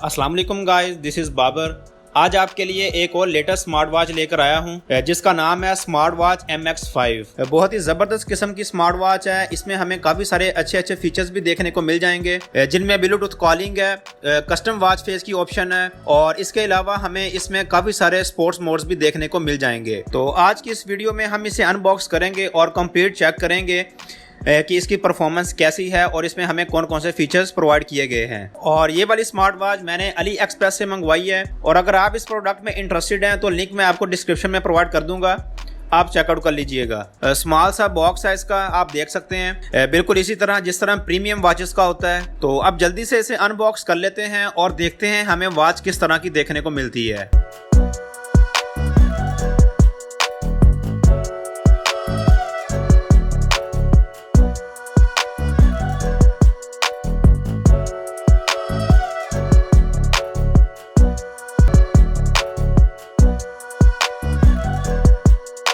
अस्सलाम वालेकुम guys, this is Babar. आज आपके लिए एक और लेटेस्ट स्मार्ट वॉच लेकर आया हूं जिसका नाम है स्मार्ट वॉच MX5। बहुत ही ज़बरदस्त किस्म की स्मार्ट वॉच है। इसमें हमें काफ़ी सारे अच्छे अच्छे फीचर्स भी देखने को मिल जाएंगे, जिनमें ब्लूटूथ कॉलिंग है, कस्टम वॉच फेस की ऑप्शन है और इसके अलावा हमें इसमें काफ़ी सारे स्पोर्ट्स मोड्स भी देखने को मिल जाएंगे। तो आज की इस वीडियो में हम इसे अनबॉक्स करेंगे और कंप्लीट चेक करेंगे कि इसकी परफॉर्मेंस कैसी है और इसमें हमें कौन कौन से फीचर्स प्रोवाइड किए गए हैं। और ये वाली स्मार्ट वॉच मैंने अली एक्सप्रेस से मंगवाई है और अगर आप इस प्रोडक्ट में इंटरेस्टेड हैं तो लिंक मैं आपको डिस्क्रिप्शन में प्रोवाइड कर दूंगा, आप चेकआउट कर लीजिएगा। स्मॉल सा बॉक्स है इसका, आप देख सकते हैं, बिल्कुल इसी तरह जिस तरह प्रीमियम वॉचेस का होता है। तो अब जल्दी से इसे अनबॉक्स कर लेते हैं और देखते हैं हमें वॉच किस तरह की देखने को मिलती है।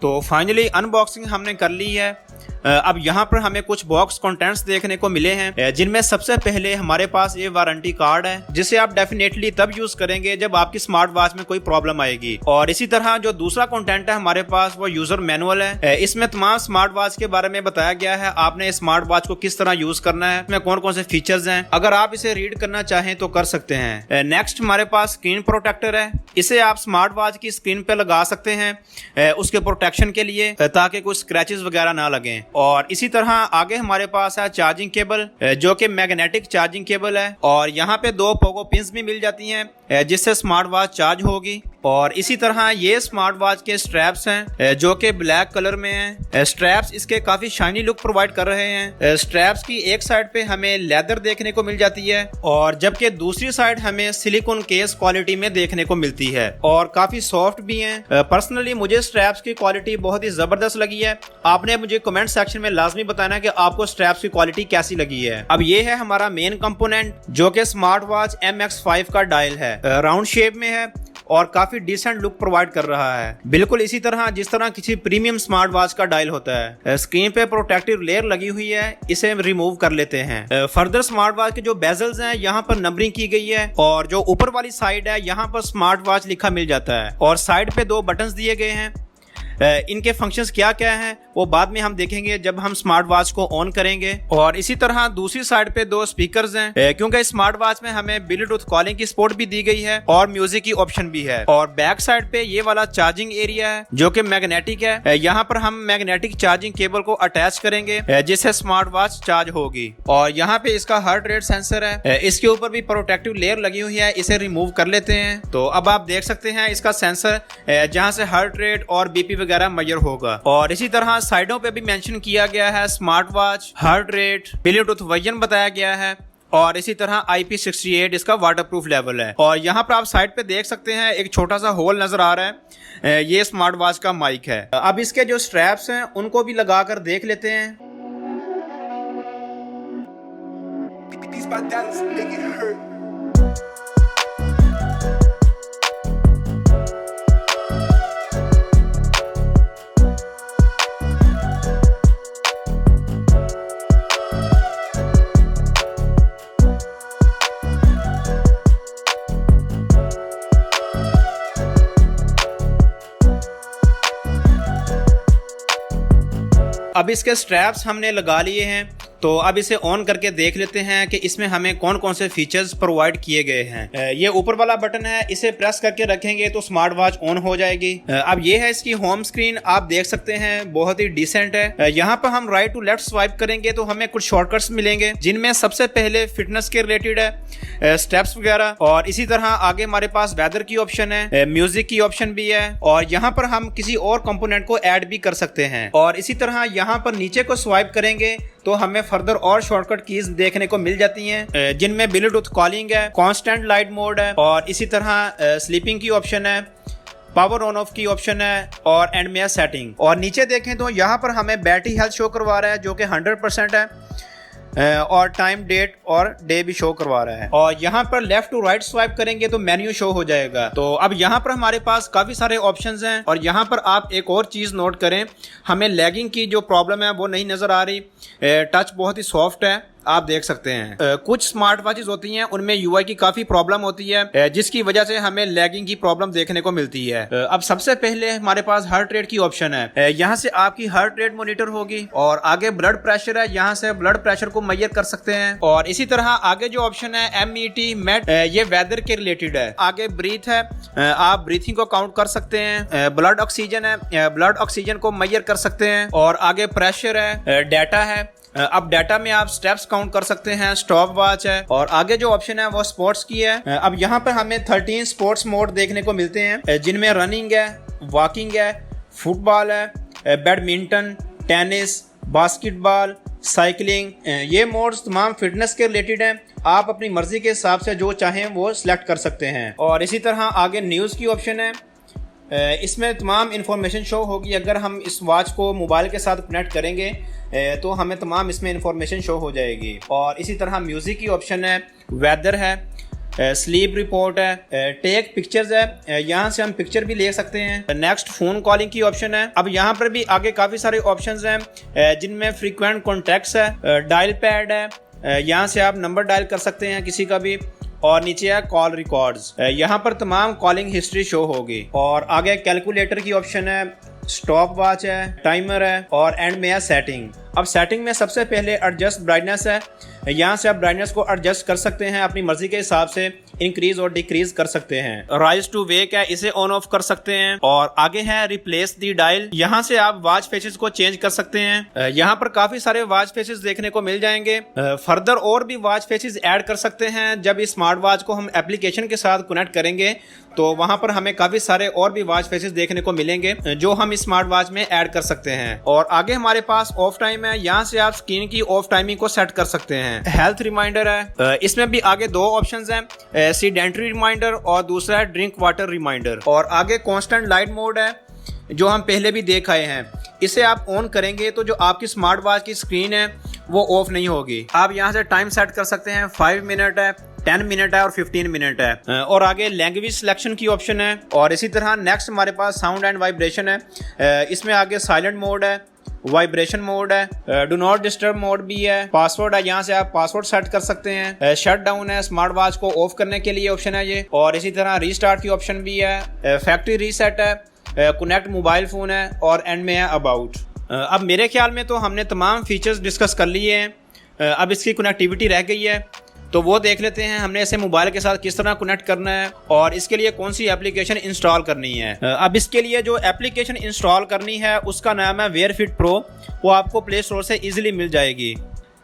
तो फाइनली अनबॉक्सिंग हमने कर ली है। अब यहाँ पर हमें कुछ बॉक्स कंटेंट्स देखने को मिले हैं, जिनमें सबसे पहले हमारे पास ये वारंटी कार्ड है, जिसे आप डेफिनेटली तब यूज करेंगे जब आपकी स्मार्ट वॉच में कोई प्रॉब्लम आएगी। और इसी तरह जो दूसरा कंटेंट है हमारे पास वो यूजर मैनुअल है। इसमें तमाम स्मार्ट वॉच के बारे में बताया गया है, आपने स्मार्ट वॉच को किस तरह यूज करना है, इसमें कौन कौन से फीचर्स हैं। अगर आप इसे रीड करना चाहें तो कर सकते हैं। नेक्स्ट हमारे पास स्क्रीन प्रोटेक्टर है, इसे आप स्मार्ट वॉच की स्क्रीन पे लगा सकते हैं उसके प्रोटेक्शन के लिए, ताकि कुछ स्क्रैचेस वगैरह ना लगे। और इसी तरह आगे हमारे पास है चार्जिंग केबल, जो कि मैग्नेटिक चार्जिंग केबल है और यहाँ पे 2 पोगो पिंस भी मिल जाती हैं, जिससे स्मार्ट वॉच चार्ज होगी। और इसी तरह ये स्मार्ट वॉच के स्ट्रैप्स हैं, जो कि ब्लैक कलर में हैं। स्ट्रैप्स इसके काफी शाइनी लुक प्रोवाइड कर रहे हैं। स्ट्रैप्स की एक साइड पे हमें लेदर देखने को मिल जाती है और जबकि दूसरी साइड हमें सिलिकॉन केस क्वालिटी में देखने को मिलती है और काफी सॉफ्ट भी हैं। पर्सनली मुझे स्ट्रैप्स की क्वालिटी बहुत ही जबरदस्त लगी है। आपने मुझे कमेंट सेक्शन में लाजमी बताना कि आपको स्ट्रैप्स की क्वालिटी कैसी लगी है। अब ये है हमारा मेन कंपोनेंट, जो कि स्मार्ट वॉच MX5 का डायल है, राउंड शेप में है और काफी डिसेंट लुक प्रोवाइड कर रहा है, बिल्कुल इसी तरह जिस तरह किसी प्रीमियम स्मार्ट वॉच का डायल होता है। स्क्रीन पे प्रोटेक्टिव लेयर लगी हुई है, इसे रिमूव कर लेते हैं। फर्दर स्मार्ट वॉच के जो बेजल्स हैं यहाँ पर नंबरिंग की गई है और जो ऊपर वाली साइड है यहाँ पर स्मार्ट वॉच लिखा मिल जाता है और साइड पे 2 बटन्स दिए गए हैं। इनके फंक्शंस क्या क्या हैं वो बाद में हम देखेंगे जब हम स्मार्ट वॉच को ऑन करेंगे। और इसी तरह दूसरी साइड पे 2 स्पीकर्स हैं, क्योंकि स्मार्ट वॉच में हमें ब्लूटूथ कॉलिंग की सपोर्ट भी दी गई है और म्यूजिक की ऑप्शन भी है। और बैक साइड पे ये वाला चार्जिंग एरिया है, जो कि मैग्नेटिक है। यहाँ पर हम मैग्नेटिक चार्जिंग केबल को अटैच करेंगे, जिससे स्मार्ट वॉच चार्ज होगी। और यहाँ पे इसका हार्ट रेट सेंसर है, इसके ऊपर भी प्रोटेक्टिव लेयर लगी हुई है, इसे रिमूव कर लेते हैं। तो अब आप देख सकते हैं इसका सेंसर, जहाँ से हार्ट रेट और BP वगैरह मेजर होगा। और इसी तरह साइडों पे भी मेंशन किया गया है smart watch, heart rate, Bluetooth version बताया गया है और इसी तरह IP68 इसका वाटरप्रूफ लेवल है। और यहाँ पर आप साइड पे देख सकते हैं एक छोटा सा होल नजर आ रहा है, ये स्मार्ट वॉच का माइक है। अब इसके जो स्ट्रैप्स हैं उनको भी लगाकर देख लेते हैं। अब इसके स्ट्रैप्स हमने लगा लिए हैं, तो अब इसे ऑन करके देख लेते हैं कि इसमें हमें कौन कौन से फीचर्स प्रोवाइड किए गए हैं। ये ऊपर वाला बटन है, इसे प्रेस करके रखेंगे तो स्मार्ट वॉच ऑन हो जाएगी। अब ये है इसकी होम स्क्रीन, आप देख सकते हैं बहुत ही डिसेंट है। यहाँ पर हम राइट टू लेफ्ट स्वाइप करेंगे तो हमें कुछ शॉर्टकट्स मिलेंगे, जिनमें सबसे पहले फिटनेस के रिलेटेड है, स्टेप्स वगैरह। और इसी तरह आगे हमारे पास वेदर की ऑप्शन है, म्यूजिक की ऑप्शन भी है और यहाँ पर हम किसी और कंपोनेंट को ऐड भी कर सकते हैं। और इसी तरह यहाँ पर नीचे को स्वाइप करेंगे तो हमें फर्दर और शॉर्टकट कीज देखने को मिल जाती हैं, जिनमें ब्लूटूथ कॉलिंग है, कांस्टेंट लाइट मोड है और इसी तरह स्लीपिंग की ऑप्शन है, पावर ऑन ऑफ की ऑप्शन है और एंड में सेटिंग। और नीचे देखें तो यहाँ पर हमें बैटरी हेल्थ शो करवा रहा है, जो कि 100% है। और टाइम, डेट और डे भी शो करवा रहा है। और यहाँ पर लेफ्ट टू राइट स्वाइप करेंगे तो मेन्यू शो हो जाएगा। तो अब यहाँ पर हमारे पास काफी सारे ऑप्शंस हैं और यहाँ पर आप एक और चीज नोट करें, हमें लैगिंग की जो प्रॉब्लम है वो नहीं नजर आ रही। टच बहुत ही सॉफ्ट है, आप देख सकते हैं। कुछ स्मार्ट वॉचेस होती हैं उनमें यूआई की काफी प्रॉब्लम होती है, जिसकी वजह से हमें लैगिंग की प्रॉब्लम देखने को मिलती है। अब सबसे पहले हमारे पास हार्ट रेट की ऑप्शन है। यहाँ से आपकी हार्ट रेट मॉनिटर होगी और आगे ब्लड प्रेशर है, यहाँ से ब्लड प्रेशर को मेजर कर सकते हैं। और इसी तरह आगे जो ऑप्शन है MET MET, ये वेदर के रिलेटेड है। आगे ब्रीथ है, आप ब्रीथिंग को काउंट कर सकते हैं। ब्लड ऑक्सीजन है, ब्लड ऑक्सीजन को मेजर कर सकते हैं। और आगे प्रेशर है, डाटा है, अब डाटा में आप स्टेप्स काउंट कर सकते हैं। स्टॉप वॉच है और आगे जो ऑप्शन है वो स्पोर्ट्स की है। अब यहाँ पर हमें 13 स्पोर्ट्स मोड देखने को मिलते हैं, जिनमें रनिंग है, वॉकिंग है, फुटबॉल है, बैडमिंटन, टेनिस, बास्केटबॉल, साइकिलिंग। ये मोड्स तमाम फिटनेस के रिलेटेड हैं, आप अपनी मर्जी के हिसाब से जो चाहें वो सिलेक्ट कर सकते हैं। और इसी तरह आगे न्यूज़ की ऑप्शन है, इसमें तमाम इंफॉर्मेशन शो होगी। अगर हम इस वॉच को मोबाइल के साथ कनेक्ट करेंगे तो हमें तमाम इसमें इंफॉर्मेशन शो हो जाएगी। और इसी तरह म्यूज़िक की ऑप्शन है, वेदर है, स्लीप रिपोर्ट है, टेक पिक्चर्स है, यहाँ से हम पिक्चर भी ले सकते हैं। नेक्स्ट फोन कॉलिंग की ऑप्शन है। अब यहाँ पर भी आगे काफ़ी सारे ऑप्शंस हैं, जिनमें फ्रीक्वेंट कॉन्टैक्ट्स है, डायल पैड है, यहाँ से आप नंबर डायल कर सकते हैं किसी का भी। और नीचे है कॉल रिकॉर्ड्स, यहाँ पर तमाम कॉलिंग हिस्ट्री शो होगी। और आगे कैलकुलेटर की ऑप्शन है, स्टॉप वॉच है, टाइमर है और एंड में है सेटिंग। अब सेटिंग में सबसे पहले एडजस्ट ब्राइटनेस है, यहाँ से आप ब्राइटनेस को एडजस्ट कर सकते हैं, अपनी मर्जी के हिसाब से इंक्रीज और डिक्रीज कर सकते हैं। राइज टू वेक है, इसे ऑन ऑफ कर सकते हैं। और आगे है रिप्लेस दी डायल, यहाँ से आप वॉच फेसेस को चेंज कर सकते हैं। यहाँ पर काफी सारे वॉच फेसेस देखने को मिल जाएंगे। फर्दर और भी वॉच फेसेस ऐड कर सकते हैं। जब इस स्मार्ट वॉच को हम एप्लीकेशन के साथ कनेक्ट करेंगे तो वहां पर हमें काफी सारे और भी वॉच फेसेस देखने को मिलेंगे जो हम इस स्मार्ट वॉच में ऐड कर सकते हैं। और आगे हमारे पास ऑफ टाइम है, यहाँ से आप स्क्रीन की ऑफ टाइमिंग को सेट कर सकते हैं। हेल्थ रिमाइंडर है, इसमें भी आगे दो ऑप्शंस हैं, सीडेंटरी रिमाइंडर और दूसरा है ड्रिंक वाटर रिमाइंडर। और आगे कांस्टेंट लाइट मोड है, जो हम पहले भी देख आए हैं। इसे आप ऑन करेंगे तो जो आपकी स्मार्ट वॉच की स्क्रीन है वो ऑफ नहीं होगी। आप यहाँ से टाइम सेट कर सकते हैं, 5 मिनट है, 10 मिनट है और 15 मिनट है। और आगे लैंग्वेज सिलेक्शन की ऑप्शन है। और इसी तरह नेक्स्ट हमारे पास साउंड एंड वाइब्रेशन है, इसमें आगे साइलेंट मोड है, वाइब्रेशन मोड है, डू नॉट डिस्टर्ब मोड भी है, पासवर्ड है, यहाँ से आप पासवर्ड सेट कर सकते हैं। शट डाउन है, स्मार्ट वॉच को ऑफ करने के लिए ऑप्शन है ये। और इसी तरह रीस्टार्ट की ऑप्शन भी है, फैक्ट्री रीसेट है, कनेक्ट मोबाइल फोन है और एंड में है अबाउट। अब मेरे ख्याल में तो हमने तमाम फीचर्स डिस्कस कर लिए हैं। अब इसकी कनेक्टिविटी रह गई है, तो वो देख लेते हैं हमने इसे मोबाइल के साथ किस तरह कनेक्ट करना है और इसके लिए कौन सी एप्लीकेशन इंस्टॉल करनी है। अब इसके लिए जो एप्लीकेशन इंस्टॉल करनी है उसका नाम है वेयर फिट प्रो, वो आपको प्ले स्टोर से इजीली मिल जाएगी।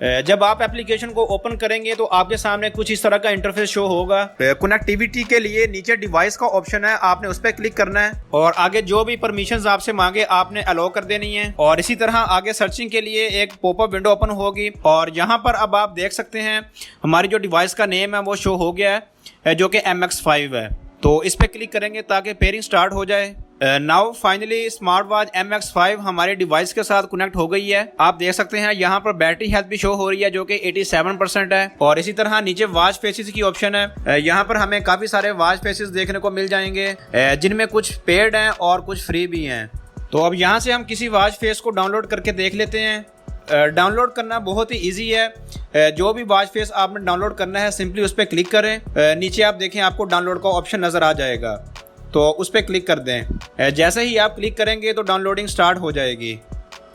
जब आप एप्लीकेशन को ओपन करेंगे तो आपके सामने कुछ इस तरह का इंटरफेस शो होगा। कनेक्टिविटी के लिए नीचे डिवाइस का ऑप्शन है, आपने उस पर क्लिक करना है और आगे जो भी परमिशंस आपसे मांगे आपने अलाउ कर देनी है। और इसी तरह आगे सर्चिंग के लिए एक पॉपअप विंडो ओपन होगी और यहाँ पर अब आप देख सकते हैं हमारी जो डिवाइस का नेम है वो शो हो गया है, जो कि MX5 है। तो इस पर क्लिक करेंगे ताकि पेयरिंग स्टार्ट हो जाए। Now finally smart watch MX5 हमारे डिवाइस के साथ कनेक्ट हो गई है। आप देख सकते हैं यहाँ पर बैटरी हेल्थ भी शो हो रही है जो कि 87% है। और इसी तरह नीचे वॉच फेसेस की ऑप्शन है, यहाँ पर हमें काफी सारे वॉच फेसेस देखने को मिल जाएंगे, जिनमें कुछ पेड हैं और कुछ फ्री भी हैं। तो अब यहाँ से हम किसी वॉच फेस को डाउनलोड करके देख लेते हैं। डाउनलोड करना बहुत ही इजी है। जो भी वॉच फेस आपने डाउनलोड करना है सिंपली उस पर क्लिक करें। नीचे आप देखें आपको डाउनलोड का ऑप्शन नजर आ जाएगा, तो उस पर क्लिक कर दें। जैसे ही आप क्लिक करेंगे तो डाउनलोडिंग स्टार्ट हो जाएगी।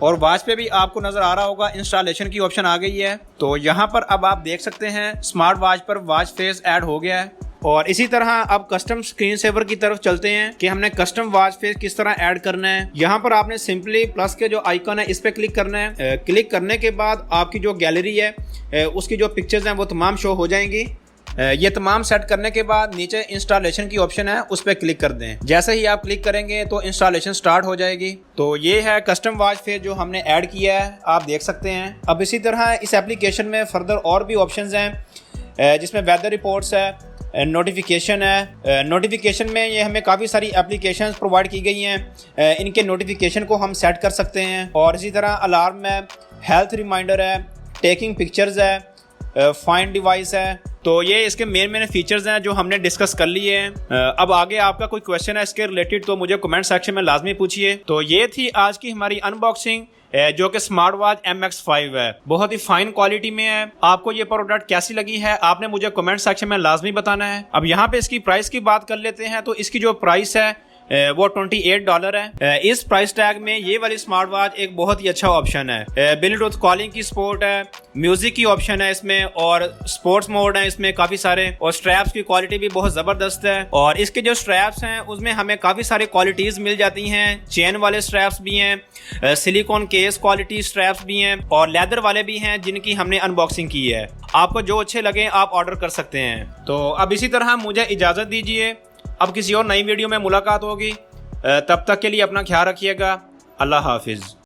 और वॉच पे भी आपको नजर आ रहा होगा इंस्टॉलेशन की ऑप्शन आ गई है। तो यहाँ पर अब आप देख सकते हैं स्मार्ट वॉच पर वॉच फेस ऐड हो गया है। और इसी तरह अब कस्टम स्क्रीन सेवर की तरफ चलते हैं कि हमने कस्टम वॉच फेस किस तरह ऐड करना है। यहाँ पर आपने सिंपली प्लस के जो आइकन है इस पे क्लिक करना है। क्लिक करने के बाद आपकी जो गैलरी है उसकी जो पिक्चर्स हैं वो तमाम शो हो जाएंगी। ये तमाम सेट करने के बाद नीचे इंस्टॉलेशन की ऑप्शन है उस पर क्लिक कर दें। जैसे ही आप क्लिक करेंगे तो इंस्टॉलेशन स्टार्ट हो जाएगी। तो ये है कस्टम वॉच फेस जो हमने ऐड किया है, आप देख सकते हैं। अब इसी तरह इस एप्लीकेशन में फर्दर और भी ऑप्शंस हैं, जिसमें वेदर रिपोर्ट्स है, नोटिफिकेशन है। नोटिफिकेशन में ये हमें काफ़ी सारी एप्लीकेशंस प्रोवाइड की गई हैं, इनके नोटिफिकेशन को हम सेट कर सकते हैं। और इसी तरह अलार्म है, हेल्थ रिमाइंडर है, टेकिंग पिक्चर्स है, फाइंड डिवाइस है। तो ये इसके मेन फीचर्स हैं जो हमने डिस्कस कर लिए हैं। अब आगे आपका कोई क्वेश्चन है इसके रिलेटेड तो मुझे कमेंट सेक्शन में लाजमी पूछिए। तो ये थी आज की हमारी अनबॉक्सिंग जो कि स्मार्ट वॉच MX5 है, बहुत ही फाइन क्वालिटी में है। आपको ये प्रोडक्ट कैसी लगी है आपने मुझे कमेंट सेक्शन में लाजमी बताना है। अब यहाँ पे इसकी प्राइस की बात कर लेते हैं। तो इसकी जो प्राइस है वो $28 है। इस प्राइस टैग में ये वाली स्मार्ट वॉच एक बहुत ही अच्छा ऑप्शन है। ब्लूटूथ कॉलिंग की सपोर्ट है, म्यूजिक की ऑप्शन है इसमें, और स्पोर्ट्स मोड है इसमें काफी सारे, और स्ट्रैप्स की क्वालिटी भी बहुत जबरदस्त है। और इसके जो स्ट्रैप्स हैं उसमें हमें काफी सारी क्वालिटीज मिल जाती हैं। चेन वाले स्ट्रैप्स भी हैं, सिलिकॉन केस क्वालिटी स्ट्रैप्स भी हैं, और लेदर वाले भी हैं जिनकी हमने अनबॉक्सिंग की है। आपको जो अच्छे लगे आप ऑर्डर कर सकते हैं। तो अब इसी तरह मुझे इजाजत दीजिए, अब किसी और नई वीडियो में मुलाकात होगी। तब तक के लिए अपना ख्याल रखिएगा। अल्लाह हाफिज।